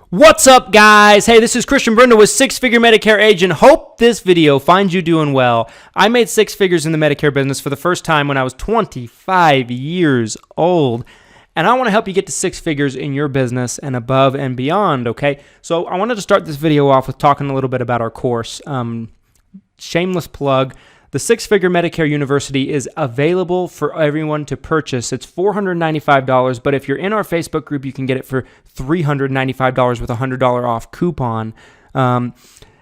What's up, guys? Hey, this is Christian Brindle with Six Figure Medicare Agent. Hope this video finds you doing well. I made six figures in the Medicare business for the first time when I was 25 years old, and I want to help you get to six figures in your business and above and beyond, okay? So I wanted to start this video off with talking a little bit about our course. Shameless plug. The Six Figure Medicare University is available for everyone to purchase. It's $495, but if you're in our Facebook group, you can get it for $395 with a $100 off coupon.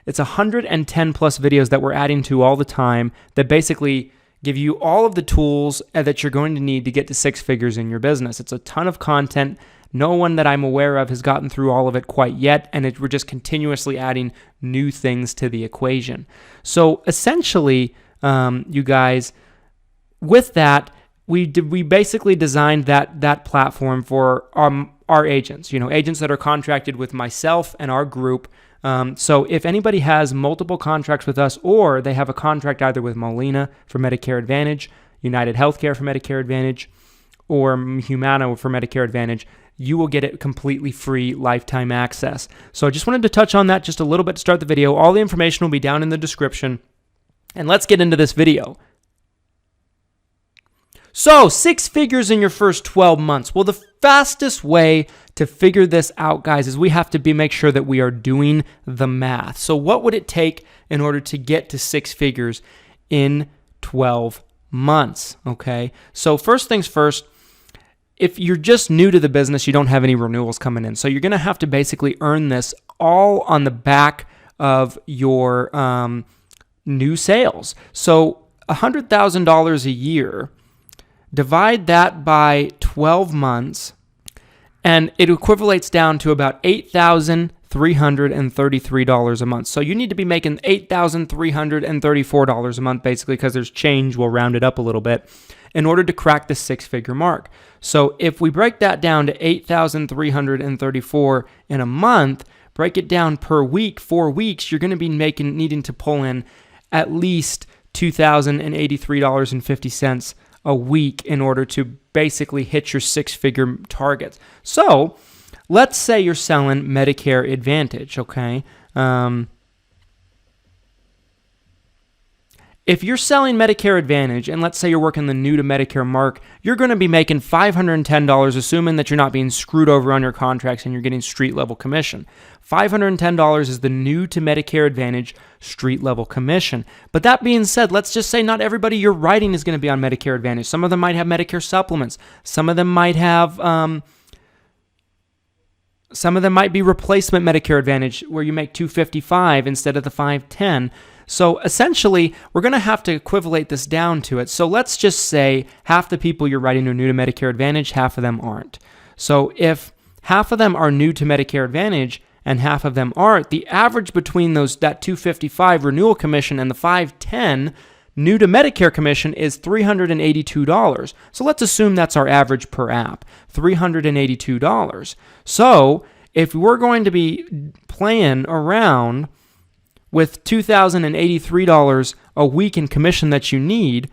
It's 110 plus videos that we're adding to all the time that basically give you all of the tools that you're going to need to get to six figures in your business. It's a ton of content. No one that I'm aware of has gotten through all of it quite yet, and we're just continuously adding new things to the equation. So essentially, you guys, with that, we basically designed that platform for our agents, agents that are contracted with myself and our group. So if anybody has multiple contracts with us, or they have a contract either with Molina for Medicare Advantage, United Healthcare for Medicare Advantage, or Humana for Medicare Advantage, you will get it completely free, lifetime access. So I just wanted to touch on that just a little bit to start the video. All the information will be down in the description. And let's get into this video. So, six figures in your first 12 months. Well, the fastest way to figure this out, guys, is we have to make sure that we are doing the math. So what would it take in order to get to six figures in 12 months? Okay. So first things first, if you're just new to the business, you don't have any renewals coming in. So you're going to have to basically earn this all on the back of your new sales. So $100,000 a year, divide that by 12 months, and it equivalates down to about $8,333 a month. So you need to be making $8,334 a month, basically, because there's change. We'll round it up a little bit in order to crack the six-figure mark. So if we break that down to $8,334 in a month, break it down per week, 4 weeks, you're going to be needing to pull in at least $2,083.50 a week in order to basically hit your six-figure targets. So let's say you're selling Medicare Advantage, okay? If you're selling Medicare Advantage, and let's say you're working the new to Medicare mark, you're going to be making $510, assuming that you're not being screwed over on your contracts and you're getting street-level commission. $510 is the new to Medicare Advantage street-level commission. But that being said, let's just say not everybody you're writing is going to be on Medicare Advantage. Some of them might have Medicare supplements. Some of them might have... some of them might be replacement Medicare Advantage, where you make $255 instead of the $510. So essentially, we're going to have to equivalate this down to it. So let's just say half the people you're writing are new to Medicare Advantage, half of them aren't. So if half of them are new to Medicare Advantage and half of them aren't, the average between that $255 renewal commission and the $510 new to Medicare commission is $382. So let's assume that's our average per app, $382. So if we're going to be playing around with $2,083 a week in commission that you need,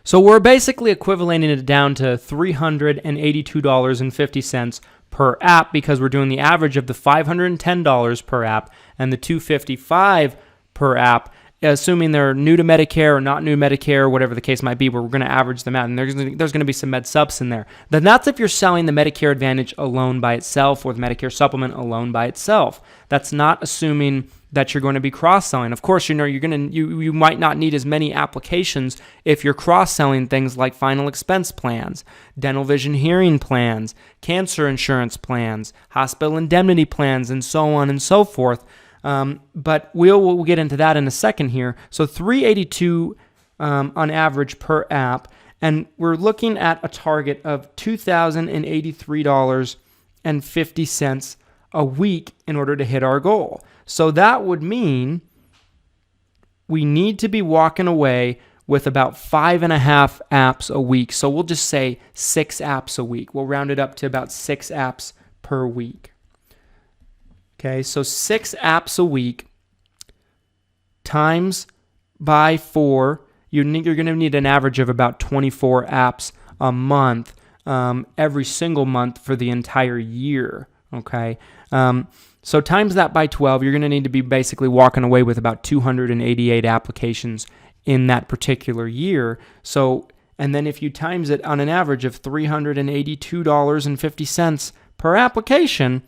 so we're basically equivalating it down to $382.50 per app, because we're doing the average of the $510 per app and the $255 per app, assuming they're new to Medicare or not new to Medicare, whatever the case might be, but we're going to average them out, and there's going to be some med subs in there. Then that's if you're selling the Medicare Advantage alone by itself or the Medicare Supplement alone by itself. That's not assuming that you're going to be cross-selling. Of course, you might not need as many applications if you're cross-selling things like final expense plans, dental vision hearing plans, cancer insurance plans, hospital indemnity plans, and so on and so forth. But we'll get into that in a second here. So $382 on average per app, and we're looking at a target of $2,083.50 a week in order to hit our goal. So that would mean we need to be walking away with about 5.5 apps a week. So we'll just say 6 apps a week. We'll round it up to about 6 apps per week. Okay, so 6 apps a week times by 4, you're going to need an average of about 24 apps a month, every single month for the entire year. okay? So times that by 12, you're going to need to be basically walking away with about 288 applications in that particular year. So, and then if you times it on an average of $382.50 per application,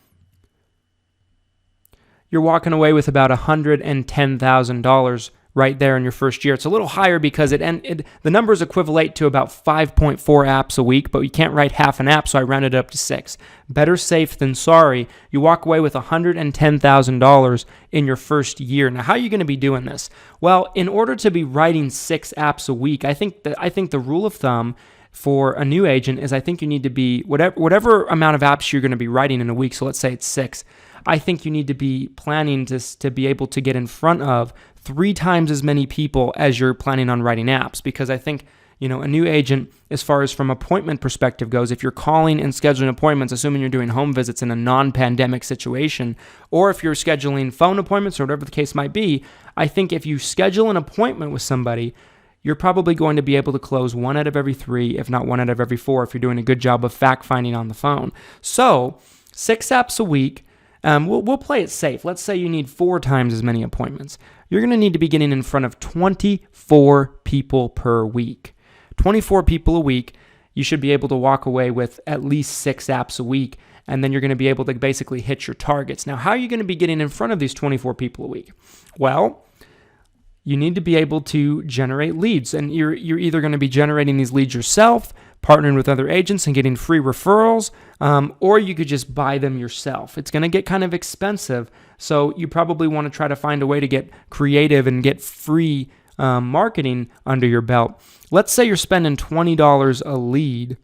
you're walking away with about $110,000 right there in your first year. It's a little higher because the numbers equivalent to about 5.4 apps a week, but you can't write half an app, so I rounded it up to 6. Better safe than sorry. You walk away with $110,000 in your first year. Now, how are you going to be doing this? Well, in order to be writing 6 apps a week, I think the rule of thumb for a new agent is I think you need to be, whatever amount of apps you're going to be writing in a week, so let's say it's 6, I think you need to be planning to be able to get in front of 3 times as many people as you're planning on writing apps, because I think, a new agent, as far as from appointment perspective goes, if you're calling and scheduling appointments, assuming you're doing home visits in a non-pandemic situation, or if you're scheduling phone appointments or whatever the case might be, I think if you schedule an appointment with somebody, you're probably going to be able to close 1 out of every 3, if not 1 out of every 4, if you're doing a good job of fact-finding on the phone. So 6 apps a week. We'll play it safe. Let's say you need 4 times as many appointments. You're going to need to be getting in front of 24 people per week. 24 people a week, you should be able to walk away with at least 6 apps a week, and then you're going to be able to basically hit your targets. Now, how are you going to be getting in front of these 24 people a week? Well, you need to be able to generate leads, and you're either going to be generating these leads yourself, partnering with other agents and getting free referrals, or you could just buy them yourself. It's going to get kind of expensive, so you probably want to try to find a way to get creative and get free marketing under your belt. Let's say you're spending $20 a lead.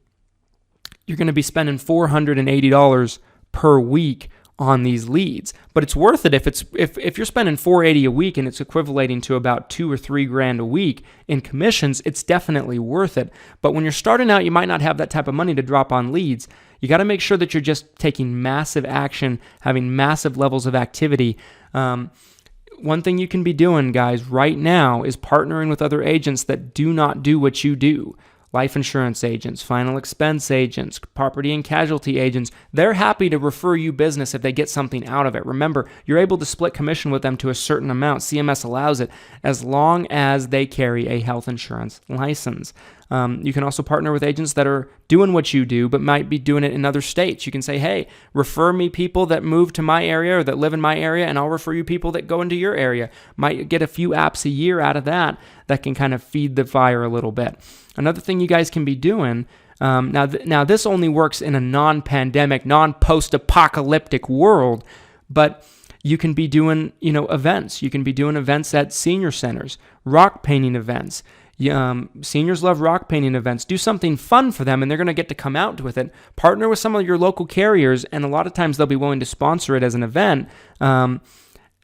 You're going to be spending $480 per week on these leads, but it's worth it if you're spending $480 a week and it's equivalating to about $2 or $3 grand a week in commissions. It's definitely worth it. But when you're starting out, you might not have that type of money to drop on leads. You got to make sure that you're just taking massive action, having massive levels of activity. One thing you can be doing, guys, right now is partnering with other agents that do not do what you do. Life insurance agents, final expense agents, property and casualty agents, they're happy to refer you business if they get something out of it. Remember, you're able to split commission with them to a certain amount. CMS allows it as long as they carry a health insurance license. You can also partner with agents that are doing what you do, but might be doing it in other states. You can say, hey, refer me people that move to my area or that live in my area, and I'll refer you people that go into your area. Might get a few apps a year out of that can kind of feed the fire a little bit. Another thing you guys can be doing, now this only works in a non-pandemic, non-post-apocalyptic world, but you can be doing, events. You can be doing events at senior centers, rock painting events. Seniors love rock painting events. Do something fun for them, and they're going to get to come out with it. Partner with some of your local carriers, and a lot of times they'll be willing to sponsor it as an event.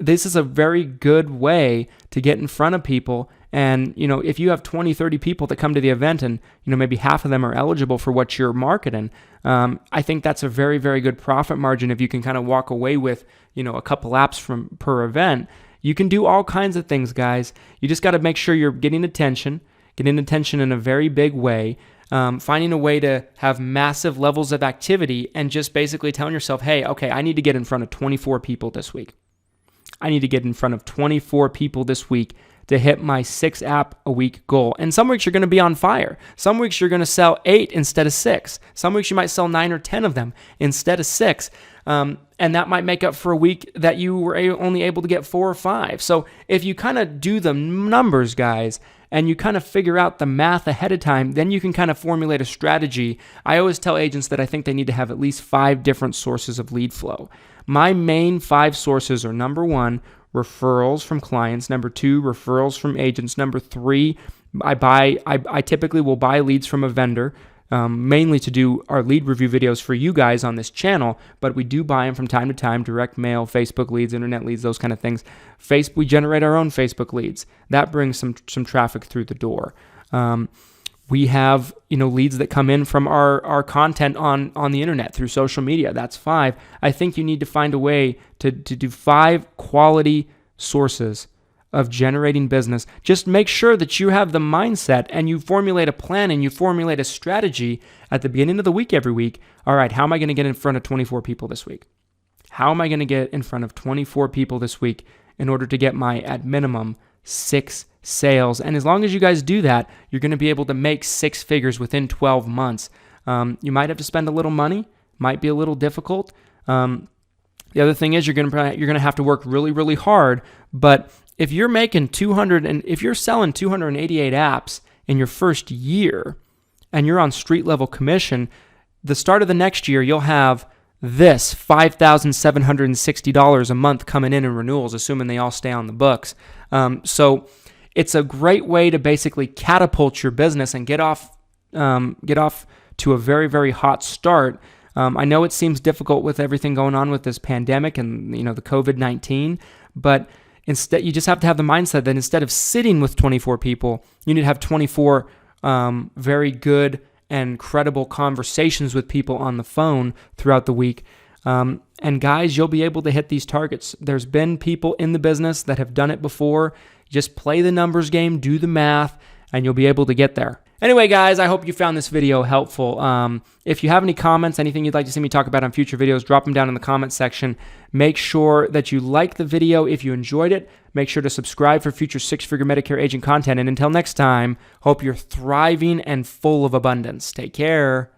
This is a very good way to get in front of people. And, if you have 20, 30 people that come to the event and, maybe half of them are eligible for what you're marketing, I think that's a very, very good profit margin if you can kind of walk away with, a couple apps per event. You can do all kinds of things, guys. You just got to make sure you're getting attention in a very big way, finding a way to have massive levels of activity and just basically telling yourself, hey, okay, I need to get in front of 24 people this week. I need to get in front of 24 people this week to hit my 6 app a week goal. And some weeks you're going to be on fire. Some weeks you're going to sell 8 instead of 6. Some weeks you might sell 9 or 10 of them instead of 6. And that might make up for a week that you were only able to get 4 or 5. So if you kind of do the numbers, guys, and you kind of figure out the math ahead of time, then you can kind of formulate a strategy. I always tell agents that I think they need to have at least 5 different sources of lead flow. My main 5 sources are: number 1, referrals from clients; number 2, referrals from agents; number 3, I typically will buy leads from a vendor, mainly to do our lead review videos for you guys on this channel, but we do buy them from time to time: direct mail, Facebook leads, internet leads, those kind of things. We generate our own Facebook leads. That brings some traffic through the door. We have, leads that come in from our content on the internet through social media. That's 5. I think you need to find a way to do 5 quality sources of generating business. Just make sure that you have the mindset and you formulate a plan and you formulate a strategy at the beginning of the week every week. All right, how am I going to get in front of 24 people this week? how am I going to get in front of 24 people this week in order to get my, at minimum, 6 sales? And as long as you guys do that, you're going to be able to make 6 figures within 12 months. You might have to spend a little money, might be a little difficult. The other thing is you're going to have to work really, really hard. But if you're making if you're selling 288 apps in your first year and you're on street level commission, the start of the next year, you'll have this $5,760 a month coming in renewals, assuming they all stay on the books. So it's a great way to basically catapult your business and get off to a very, very hot start. I know it seems difficult with everything going on with this pandemic and the COVID-19, but instead you just have to have the mindset that instead of sitting with 24 people, you need to have 24 very good and credible conversations with people on the phone throughout the week. And guys, you'll be able to hit these targets. There's been people in the business that have done it before. Just play the numbers game, do the math, and you'll be able to get there. Anyway, guys, I hope you found this video helpful. If you have any comments, anything you'd like to see me talk about on future videos, drop them down in the comment section. Make sure that you like the video if you enjoyed it. Make sure to subscribe for future 6-figure Medicare agent content. And until next time, hope you're thriving and full of abundance. Take care.